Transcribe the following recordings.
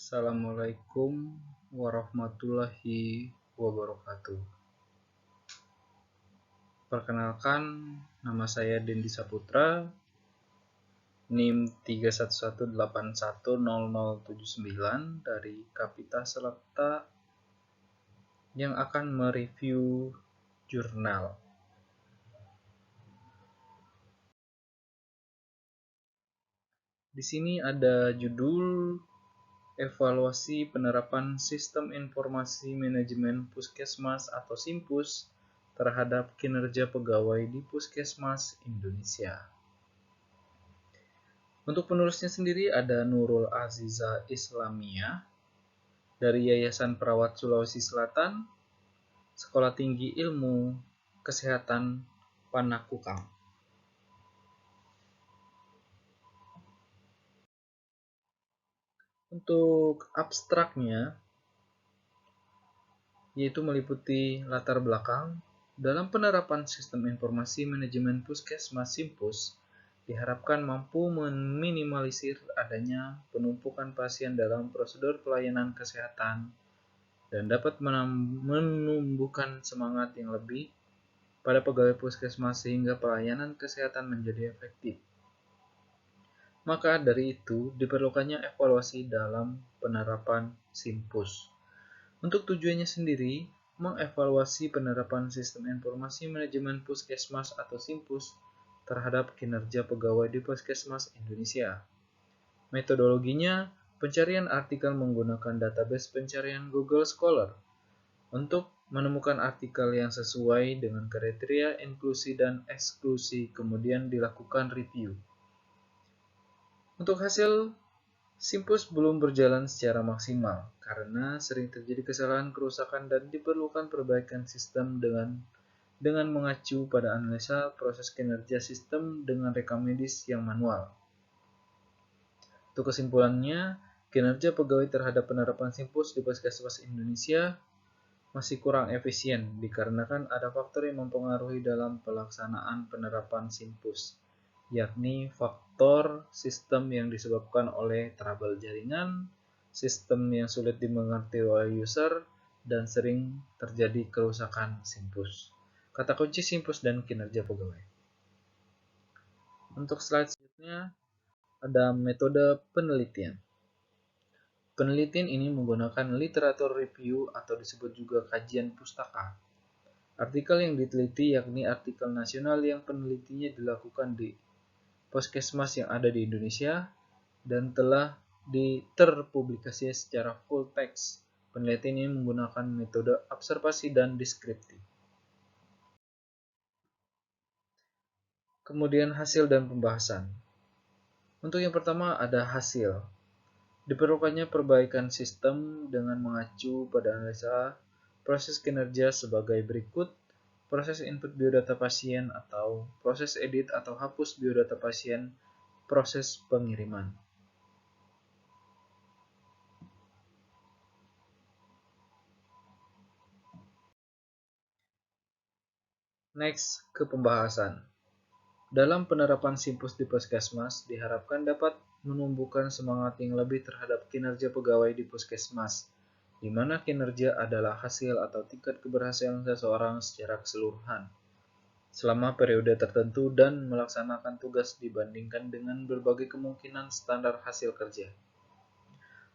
Assalamualaikum warahmatullahi wabarakatuh. Perkenalkan, nama saya Dendi Saputra, NIM 311810079 dari Kapita Selekta yang akan mereview jurnal. Di sini ada judul Evaluasi Penerapan Sistem Informasi Manajemen Puskesmas atau SIMPUS terhadap kinerja pegawai di Puskesmas Indonesia. Untuk penulisnya sendiri ada Nurul Aziza Islamiyah dari Yayasan Perawat Sulawesi Selatan, Sekolah Tinggi Ilmu Kesehatan Panakukang. Untuk abstraknya, yaitu meliputi latar belakang dalam penerapan sistem informasi manajemen puskesmas SIMPUS, diharapkan mampu meminimalisir adanya penumpukan pasien dalam prosedur pelayanan kesehatan dan dapat menumbuhkan semangat yang lebih pada pegawai puskesmas sehingga pelayanan kesehatan menjadi efektif. Maka dari itu, diperlukannya evaluasi dalam penerapan SIMPUS. Untuk tujuannya sendiri, mengevaluasi penerapan sistem informasi manajemen puskesmas atau SIMPUS terhadap kinerja pegawai di Puskesmas Indonesia. Metodologinya, pencarian artikel menggunakan database pencarian Google Scholar untuk menemukan artikel yang sesuai dengan kriteria inklusi dan eksklusi, kemudian dilakukan review. Untuk hasil, SIMPUS belum berjalan secara maksimal karena sering terjadi kesalahan, kerusakan, dan diperlukan perbaikan sistem dengan mengacu pada analisa proses kinerja sistem dengan rekam medis yang manual. Untuk kesimpulannya, kinerja pegawai terhadap penerapan SIMPUS di Puskesmas Indonesia masih kurang efisien dikarenakan ada faktor yang mempengaruhi dalam pelaksanaan penerapan SIMPUS, yakni faktor sistem yang disebabkan oleh trouble jaringan, sistem yang sulit dimengerti oleh user, dan sering terjadi kerusakan SIMPUS. Kata kunci SIMPUS dan kinerja pegawai. Untuk slide selanjutnya ada metode penelitian. Penelitian ini menggunakan literatur review atau disebut juga kajian pustaka. Artikel yang diteliti yakni artikel nasional yang penelitiannya dilakukan di puskesmas yang ada di Indonesia dan telah terpublikasi secara full text. Penelitian ini menggunakan metode observasi dan deskriptif. Kemudian hasil dan pembahasan. Untuk yang pertama ada hasil. Diperlukannya perbaikan sistem dengan mengacu pada analisa proses kinerja sebagai berikut: proses input biodata pasien atau proses edit atau hapus biodata pasien, proses pengiriman. Next, ke pembahasan. Dalam penerapan SIMPUS di Puskesmas, diharapkan dapat menumbuhkan semangat yang lebih terhadap kinerja pegawai di Puskesmas, di mana kinerja adalah hasil atau tingkat keberhasilan seseorang secara keseluruhan selama periode tertentu dan melaksanakan tugas dibandingkan dengan berbagai kemungkinan standar hasil kerja.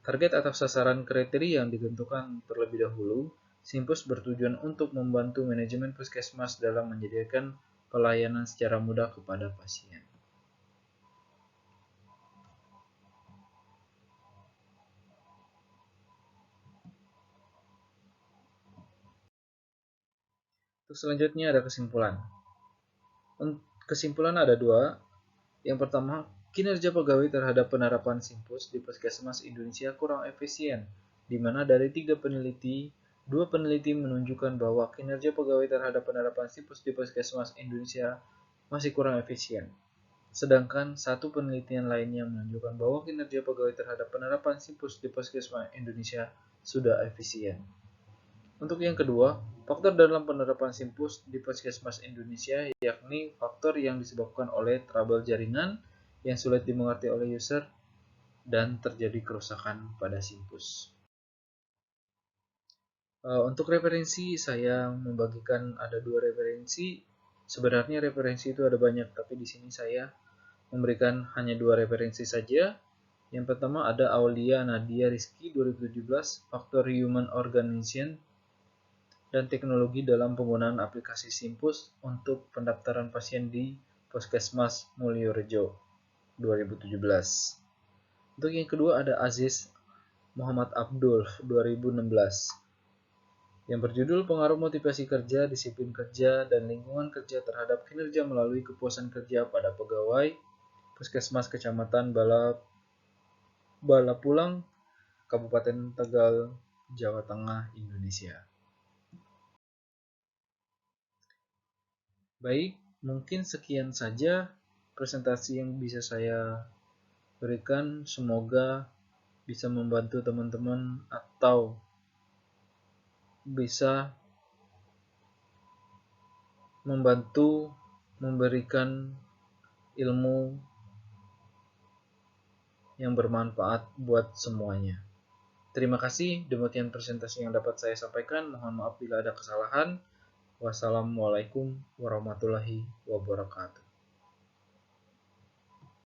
Target atau sasaran kriteria yang ditentukan terlebih dahulu, SIMPUS bertujuan untuk membantu manajemen puskesmas dalam menyediakan pelayanan secara mudah kepada pasien. Untuk selanjutnya ada kesimpulan. Kesimpulan ada dua. Yang pertama, kinerja pegawai terhadap penerapan SIMPUS di Puskesmas Indonesia kurang efisien, di mana dari 3 peneliti, 2 peneliti menunjukkan bahwa kinerja pegawai terhadap penerapan SIMPUS di Puskesmas Indonesia masih kurang efisien. Sedangkan 1 penelitian lainnya menunjukkan bahwa kinerja pegawai terhadap penerapan SIMPUS di Puskesmas Indonesia sudah efisien. Untuk yang kedua, faktor dalam penerapan SIMPUS di Puskesmas Indonesia yakni faktor yang disebabkan oleh trouble jaringan yang sulit dimengerti oleh user dan terjadi kerusakan pada simpus. Untuk referensi, saya membagikan ada 2 referensi. Sebenarnya referensi itu ada banyak, tapi di sini saya memberikan hanya 2 referensi saja. Yang pertama ada Aulia Nadia Rizky 2017, Faktor Human Organization dan Teknologi dalam Penggunaan Aplikasi Simpus untuk Pendaftaran Pasien di Puskesmas Mulyorejo 2017. Untuk yang kedua ada Aziz Muhammad Abdul 2016 yang berjudul Pengaruh Motivasi Kerja, Disiplin Kerja, dan Lingkungan Kerja terhadap Kinerja melalui Kepuasan Kerja pada Pegawai Puskesmas Kecamatan Balapulang, Kabupaten Tegal, Jawa Tengah, Indonesia. Baik, mungkin sekian saja presentasi yang bisa saya berikan. Semoga bisa membantu teman-teman atau bisa membantu memberikan ilmu yang bermanfaat buat semuanya. Terima kasih, demikian presentasi yang dapat saya sampaikan. Mohon maaf bila ada kesalahan. Wassalamualaikum warahmatullahi wabarakatuh.